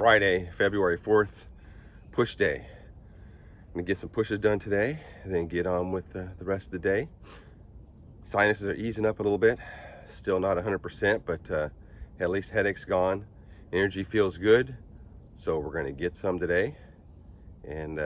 Friday, February 4th, push day. I'm gonna get some pushes done today and then get on with the rest of the day. Sinuses are easing up a little bit. Still not 100%, but at least headache's gone. Energy feels good. So we're gonna get some today and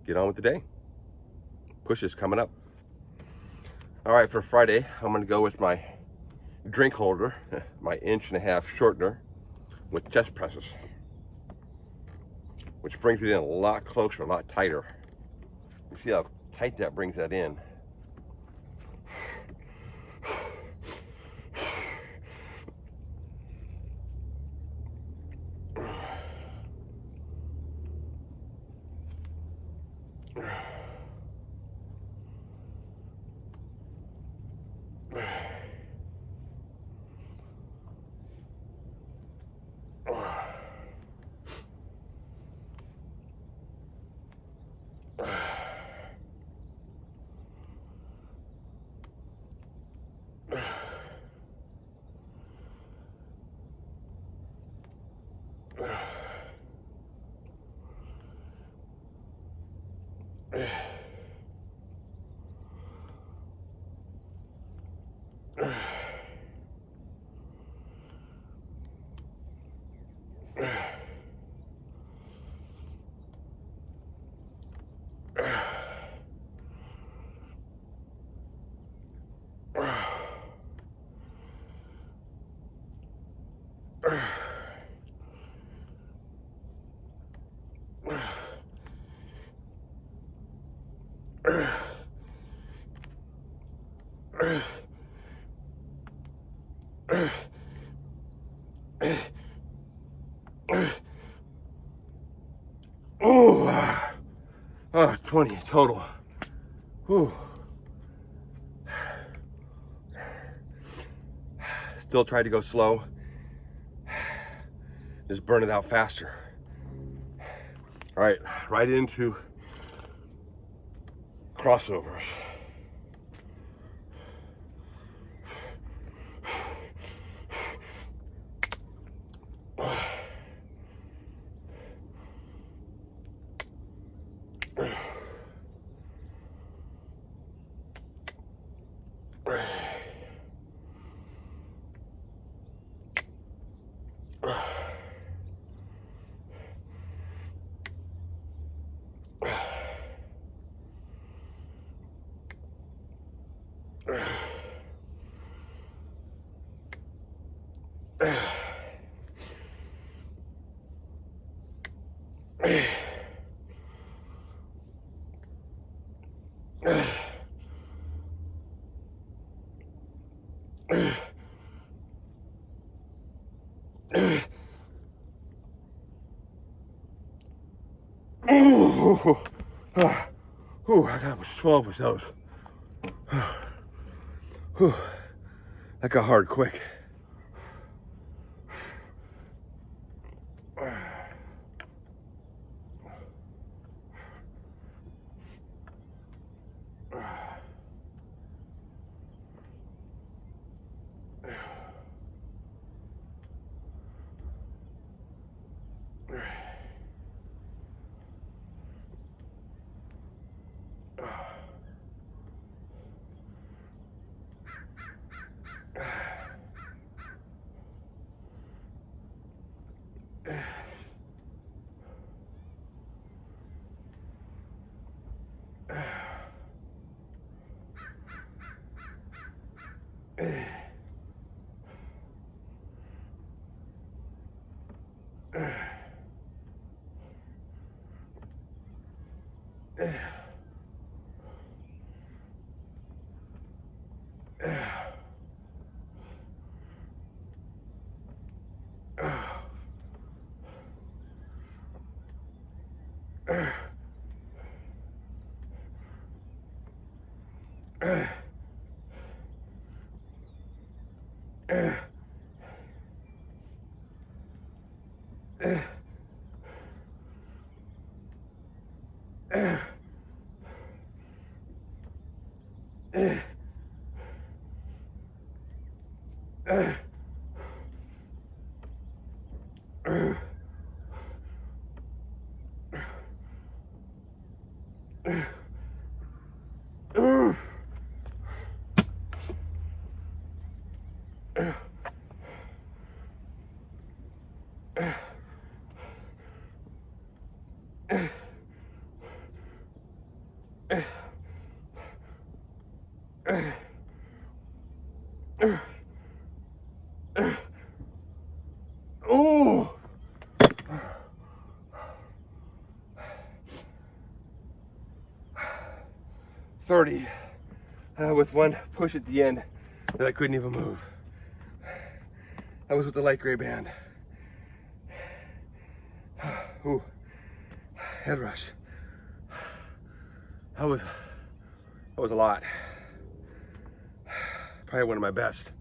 get on with the day. Pushes coming up. All right, for Friday, I'm gonna go with my drink holder, my 1.5" shortener with chest presses, which brings it in a lot closer, a lot tighter. You see how tight that brings that in. Oh, 20 total. Whew. Still try to go slow. Just burn it out faster. All right, right into crossovers. I got 12 of those. That got hard quick. Oh, 30 with one push at the end that I couldn't even move. That was with the light gray band. Ooh, head rush. That was a lot. Probably one of my best.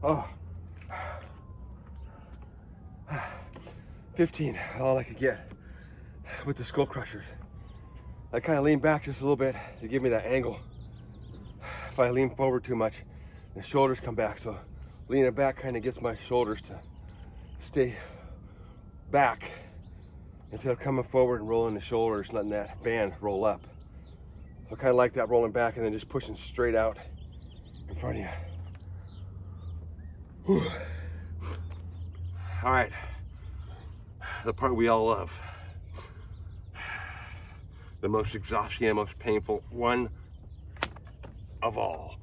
Oh, 15, all I could get with the skull crushers. I kind of lean back just a little bit to give me that angle. If I lean forward too much, the shoulders come back. So leaning back kind of gets my shoulders to stay back instead of coming forward and rolling the shoulders, letting that band roll up. So I kind of like that rolling back and then just pushing straight out in front of you. Whew. All right, the part we all love. The most exhausting and most painful one of all.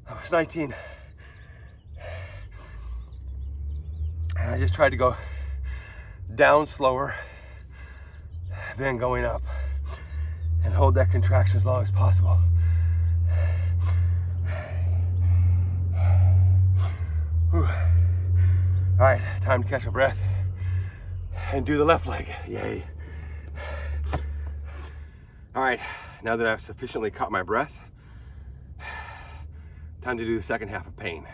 I was 19. I just tried to go down slower, then going up, and hold that contraction as long as possible. Whew. All right, time to catch my breath and do the left leg. Yay. All right, now that I've sufficiently caught my breath, time to do the second half of pain.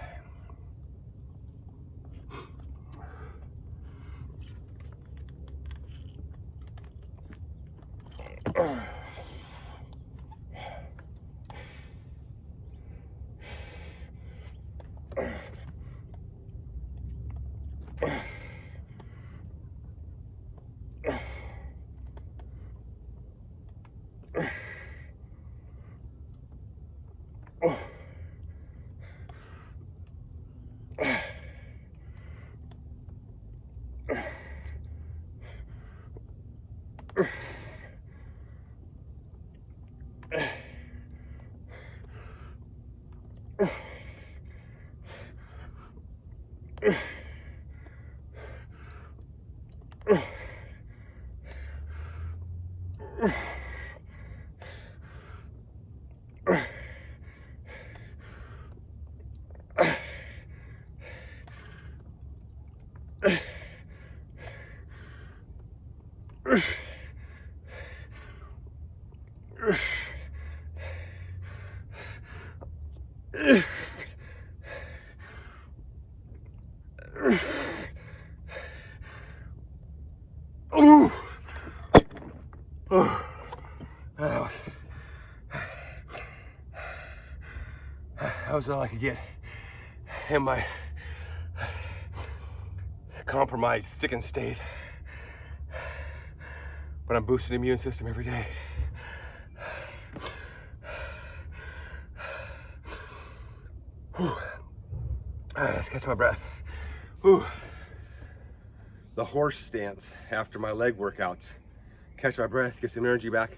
That was all I could get in my compromised, sickened state. But I'm boosting the immune system every day. Let's catch my breath. Whew. The horse stance after my leg workouts. Catch my breath, get some energy back.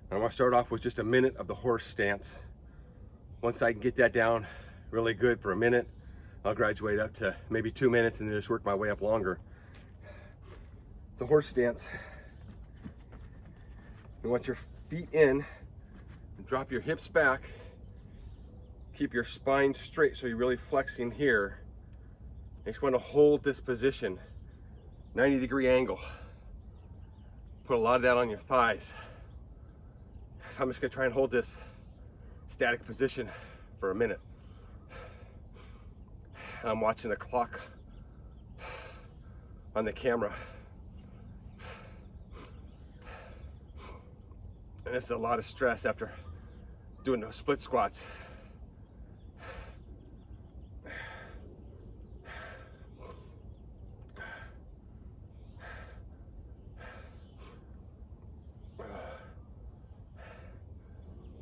And I want to start off with just a minute of the horse stance. Once I can get that down really good for a minute, I'll graduate up to maybe 2 minutes and then just work my way up longer. The horse stance. You want your feet in and drop your hips back. Keep your spine straight so you're really flexing here. You just want to hold this position, 90-degree angle. Put a lot of that on your thighs. So I'm just gonna try and hold this static position for a minute. I'm watching the clock on the camera. And it's a lot of stress after doing those split squats.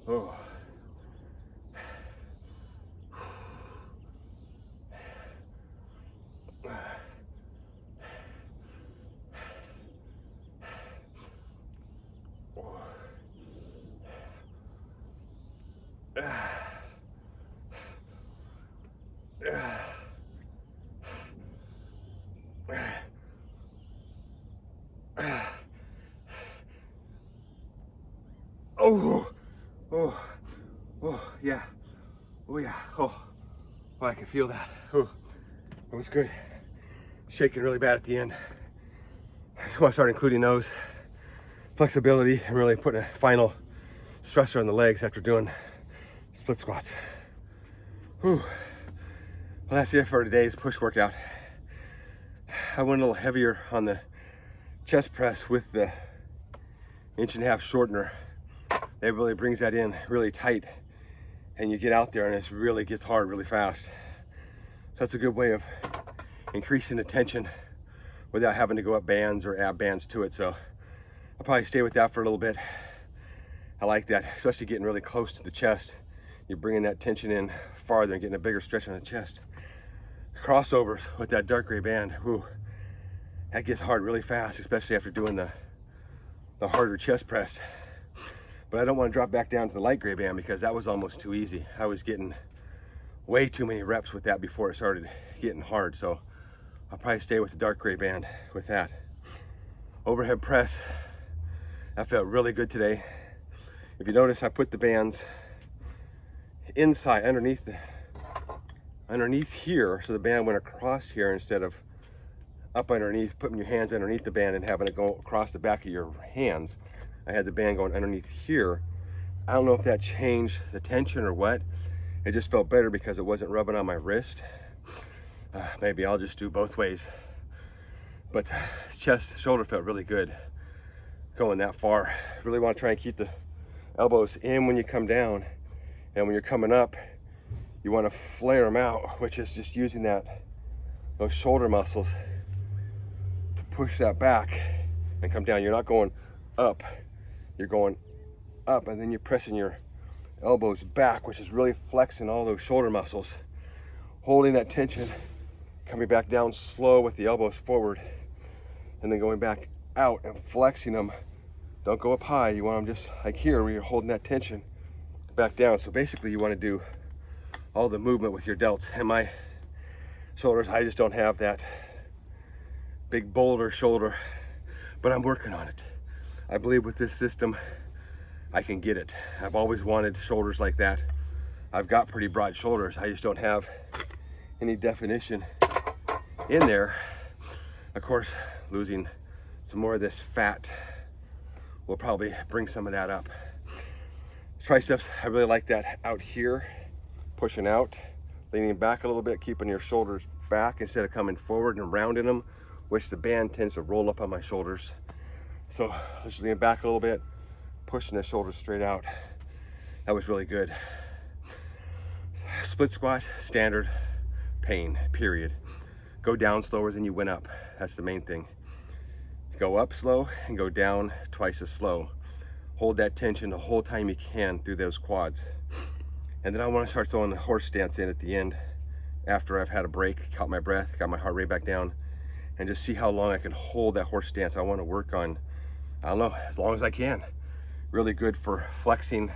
Oh. Oh, oh, oh, yeah, oh, yeah, oh, I can feel that. Oh, that was good. Shaking really bad at the end. I just want to start including those. Flexibility and really putting a final stressor on the legs after doing split squats. Whew. Well, that's it for today's push workout. I went a little heavier on the chest press with the 1.5-inch shortener. It really brings that in really tight, and you get out there and it really gets hard really fast. So that's a good way of increasing the tension without having to go up bands or ab bands to it. So I'll probably stay with that for a little bit. I like that, especially getting really close to the chest. You're bringing that tension in farther and getting a bigger stretch on the chest. Crossovers with that dark gray band, whew, that gets hard really fast, especially after doing the harder chest press. But I don't want to drop back down to the light gray band because that was almost too easy. I was getting way too many reps with that before it started getting hard. So I'll probably stay with the dark gray band with that. Overhead press, that felt really good today. If you notice, I put the bands inside, underneath here, so the band went across here instead of up underneath, putting your hands underneath the band and having it go across the back of your hands. I had the band going underneath here. I don't know if that changed the tension or what. It just felt better because it wasn't rubbing on my wrist. Maybe I'll just do both ways. But chest, shoulder felt really good going that far. Really want to try and keep the elbows in when you come down. And when you're coming up, you want to flare them out, which is just using those shoulder muscles to push that back and come down. You're not going up. You're going up and then you're pressing your elbows back, which is really flexing all those shoulder muscles, holding that tension, coming back down slow with the elbows forward, and then going back out and flexing them. Don't go up high. You want them just like here where you're holding that tension back down. So basically you want to do all the movement with your delts. And my shoulders, I just don't have that big boulder shoulder, but I'm working on it. I believe with this system, I can get it. I've always wanted shoulders like that. I've got pretty broad shoulders. I just don't have any definition in there. Of course, losing some more of this fat will probably bring some of that up. Triceps, I really like that out here, pushing out, leaning back a little bit, keeping your shoulders back instead of coming forward and rounding them, which the band tends to roll up on my shoulders. So just lean back a little bit, pushing the shoulders straight out. That was really good. Split squat, standard, pain, period. Go down slower than you went up. That's the main thing. Go up slow and go down twice as slow. Hold that tension the whole time you can through those quads. And then I want to start throwing the horse stance in at the end after I've had a break, caught my breath, got my heart rate back down, and just see how long I can hold that horse stance. I want to work on, I don't know, as long as I can. Really good for flexing,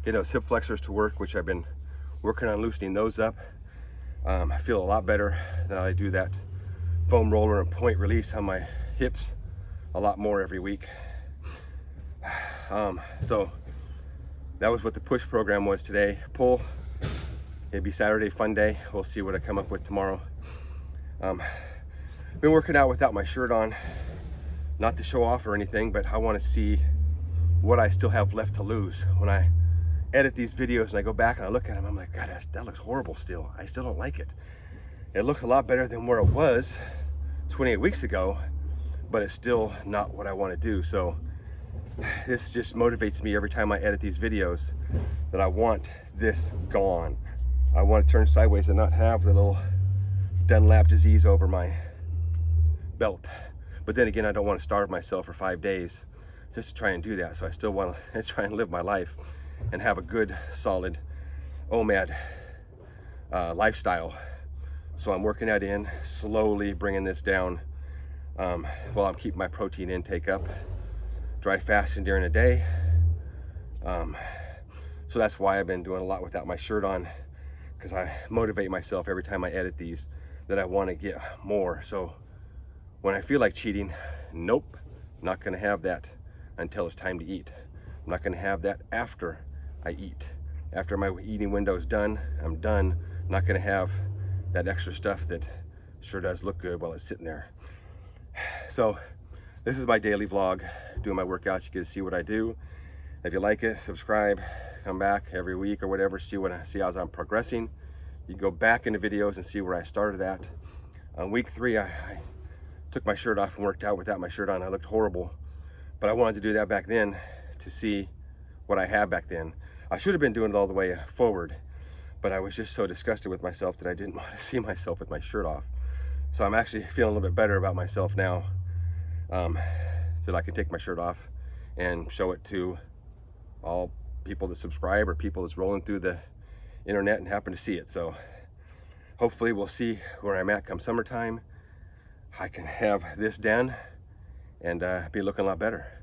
getting those hip flexors to work, which I've been working on loosening those up. I feel a lot better than I do that foam roller and point release on my hips a lot more every week. So that was what the push program was today. Pull, it'd be Saturday, fun day. We'll see what I come up with tomorrow. Been working out without my shirt on, not to show off or anything, but I want to see what I still have left to lose. When I edit these videos and I go back and I look at them, I'm like, God, that looks horrible still. I still don't like it. It looks a lot better than where it was 28 weeks ago, but it's still not what I want to do. So this just motivates me every time I edit these videos that I want this gone. I want to turn sideways and not have the little Dunlap disease over my belt. But then again, I don't want to starve myself for 5 days just to try and do that. So I still want to try and live my life and have a good, solid OMAD lifestyle. So I'm working that in, slowly bringing this down while I'm keeping my protein intake up. Dry fasting during the day. So that's why I've been doing a lot without my shirt on, because I motivate myself every time I edit these that I want to get more. So when I feel like cheating, nope, not going to have that until it's time to eat. I'm not going to have that after I eat. After my eating window is done, I'm done. I'm not going to have that extra stuff that sure does look good while it's sitting there. So this is my daily vlog, doing my workouts. You get to see what I do. If you like it, subscribe, come back every week or whatever, see how I'm progressing. You go back into videos and see where I started at. On week 3, I took my shirt off and worked out without my shirt on. I looked horrible, but I wanted to do that back then to see what I had back then. I should have been doing it all the way forward, but I was just so disgusted with myself that I didn't want to see myself with my shirt off. So I'm actually feeling a little bit better about myself now, that I can take my shirt off and show it to all people that subscribe or people that's rolling through the internet and happen to see it. So hopefully we'll see where I'm at come summertime. I can have this done and be looking a lot better.